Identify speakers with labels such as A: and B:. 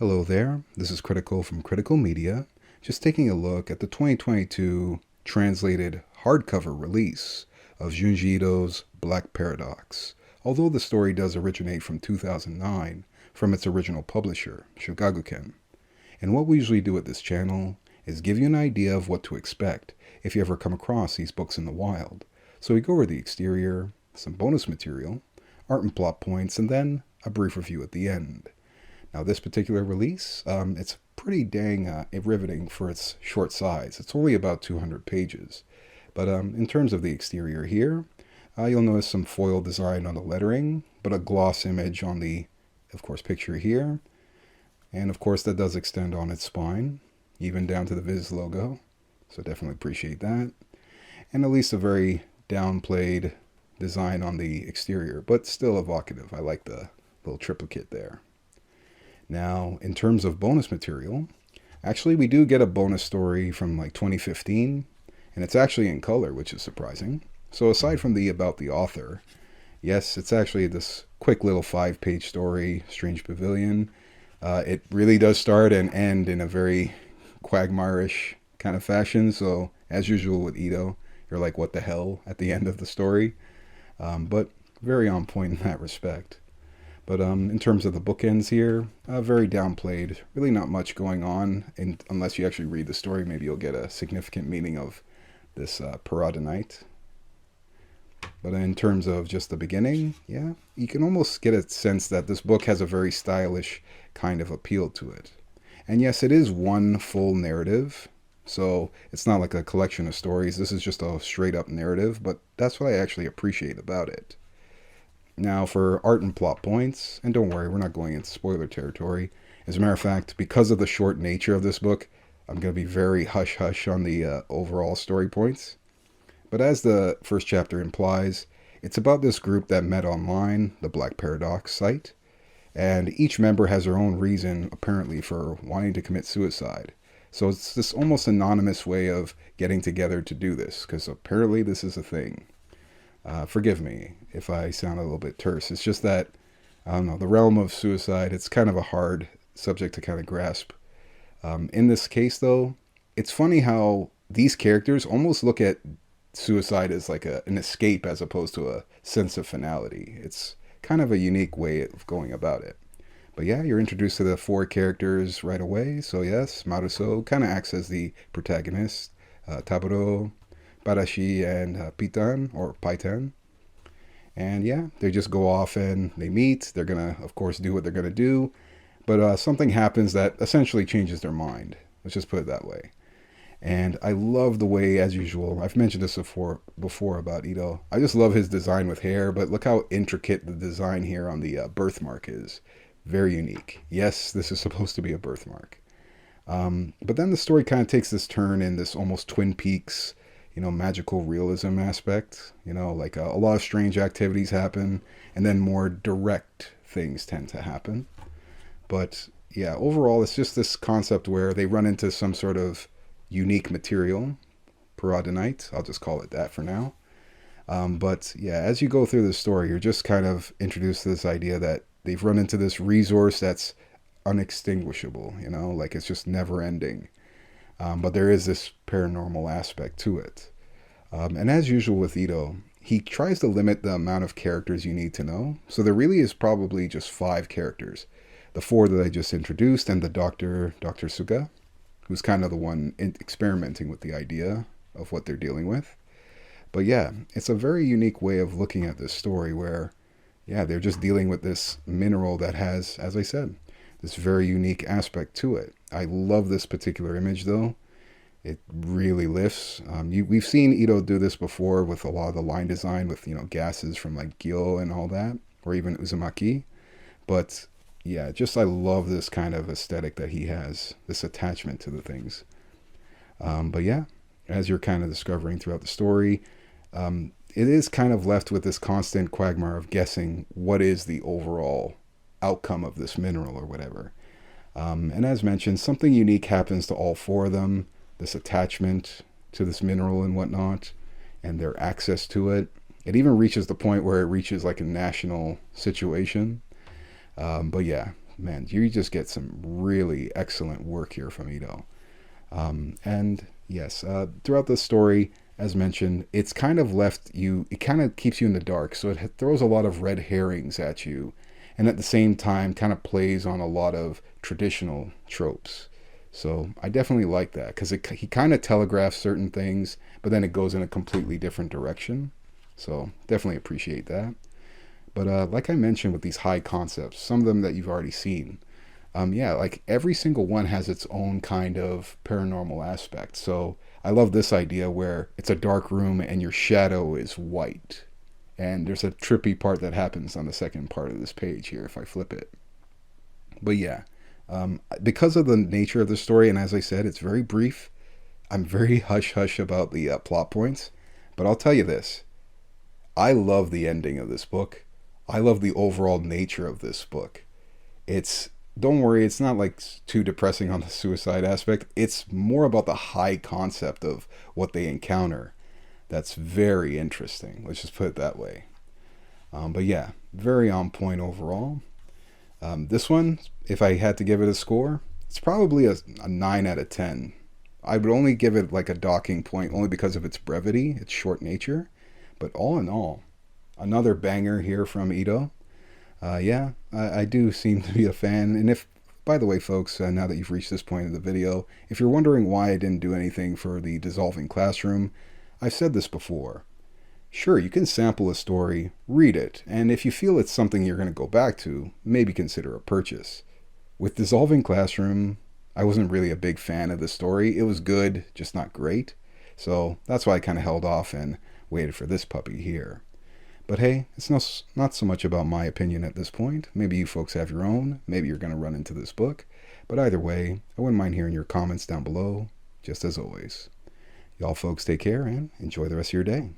A: Hello there, this is Cridical from Cridical Media, just taking a look at the 2022 translated hardcover release of Junji Ito's Black Paradox, although the story does originate from 2009 from its original publisher, Shogakukan. And what we usually do at this channel is give you an idea of what to expect if you ever come across these books in the wild. So we go over the exterior, some bonus material, art and plot points, and then a brief review at the end. Now, this particular release, it's pretty dang riveting for its short size. It's only about 200 pages. But in terms of the exterior here, you'll notice some foil design on the lettering, but a gloss image on the, of course, picture here. And of course, that does extend on its spine, even down to the Viz logo. So definitely appreciate that. And at least a very downplayed design on the exterior, but still evocative. I like the little triplicate there. Now, in terms of bonus material, actually we do get a bonus story from like 2015, and it's actually in color, which is surprising. So aside from the about the author, yes, it's actually this quick little 5-page story, Strange Pavilion. It really does start and end in a very quagmire-ish kind of fashion, so as usual with Ito, you're like, what the hell, at the end of the story. But very on point in that respect. But in terms of the bookends here, very downplayed. Really not much going on, and unless you actually read the story, maybe you'll get a significant meaning of this Paradonite. But in terms of just the beginning, yeah, you can almost get a sense that this book has a very stylish kind of appeal to it. And yes, it is one full narrative, so it's not like a collection of stories. This is just a straight up narrative, but that's what I actually appreciate about it. Now, for art and plot points, and don't worry, we're not going into spoiler territory. As a matter of fact, because of the short nature of this book, I'm going to be very hush-hush on the overall story points. But as the first chapter implies, it's about this group that met online, the Black Paradox site, and each member has their own reason, apparently, for wanting to commit suicide. So it's this almost anonymous way of getting together to do this, because apparently this is a thing. Forgive me if I sound a little bit terse. It's just that, I don't know, the realm of suicide, it's kind of a hard subject to kind of grasp. In this case, though, it's funny how these characters almost look at suicide as like an escape as opposed to a sense of finality. It's kind of a unique way of going about it. But yeah, you're introduced to the 4 characters right away. So yes, Maruso kind of acts as the protagonist. Taburo, Barashi, and Pitan, or Paitan. And yeah, they just go off and they meet. They're going to, of course, do what they're going to do. But something happens that essentially changes their mind. Let's just put it that way. And I love the way, as usual, I've mentioned this before about Ito. I just love his design with hair, but look how intricate the design here on the birthmark is. Very unique. Yes, this is supposed to be a birthmark. But then the story kind of takes this turn in this almost Twin Peaks, magical realism aspect. Like a lot of strange activities happen, and then more direct things tend to happen. But yeah, overall, it's just this concept where they run into some sort of unique material, Paradonite. I'll just call it that for now. But yeah, as you go through the story, you're just kind of introduced to this idea that they've run into this resource that's unextinguishable, like it's just never ending. But there is this paranormal aspect to it. And as usual with Ito, he tries to limit the amount of characters you need to know. So there really is probably just 5 characters. The 4 that I just introduced, and the Dr. Suga, who's kind of the one experimenting with the idea of what they're dealing with. But yeah, it's a very unique way of looking at this story where, yeah, they're just dealing with this mineral that has, as I said, this very unique aspect to it. I love this particular image, though. It really lifts. We've seen Ito do this before with a lot of the line design with, gases from like Gyo and all that, or even Uzumaki. But yeah, just I love this kind of aesthetic that he has, this attachment to the things. But yeah, as you're kind of discovering throughout the story, it is kind of left with this constant quagmire of guessing what is the overall outcome of this mineral or whatever. And as mentioned, something unique happens to all 4 of them. This attachment to this mineral and whatnot, and their access to it. It even reaches the point where it reaches like a national situation. But yeah, man, you just get some really excellent work here from Ito. And yes, throughout the story, as mentioned, it's kind of it kind of keeps you in the dark. So it throws a lot of red herrings at you. And at the same time, kind of plays on a lot of traditional tropes. So I definitely like that because he kind of telegraphs certain things, but then it goes in a completely different direction. So definitely appreciate that. But like I mentioned with these high concepts, some of them that you've already seen, yeah, like every single one has its own kind of paranormal aspect. So I love this idea where it's a dark room and your shadow is white. And there's a trippy part that happens on the second part of this page here if I flip it. But yeah, because of the nature of the story, and as I said, it's very brief, I'm very hush hush about the plot points. But I'll tell you this, I love the ending of this book. I love the overall nature of this book. Don't worry, it's not like too depressing on the suicide aspect. It's more about the high concept of what they encounter. That's very interesting. Let's just put it that way. But yeah, very on point overall. This one, if I had to give it a score, it's probably a 9 out of 10. I would only give it like a docking point only because of its brevity, its short nature. But all in all, another banger here from Ito. Yeah, I do seem to be a fan. And if, by the way, folks, now that you've reached this point of the video, if you're wondering why I didn't do anything for the Dissolving Classroom, I've said this before. Sure, you can sample a story, read it, and if you feel it's something you're going to go back to, maybe consider a purchase. With Dissolving Classroom, I wasn't really a big fan of the story. It was good, just not great. So that's why I kind of held off and waited for this puppy here. But hey, it's not so much about my opinion at this point. Maybe you folks have your own. Maybe you're going to run into this book. But either way, I wouldn't mind hearing your comments down below, just as always. Y'all folks take care and enjoy the rest of your day.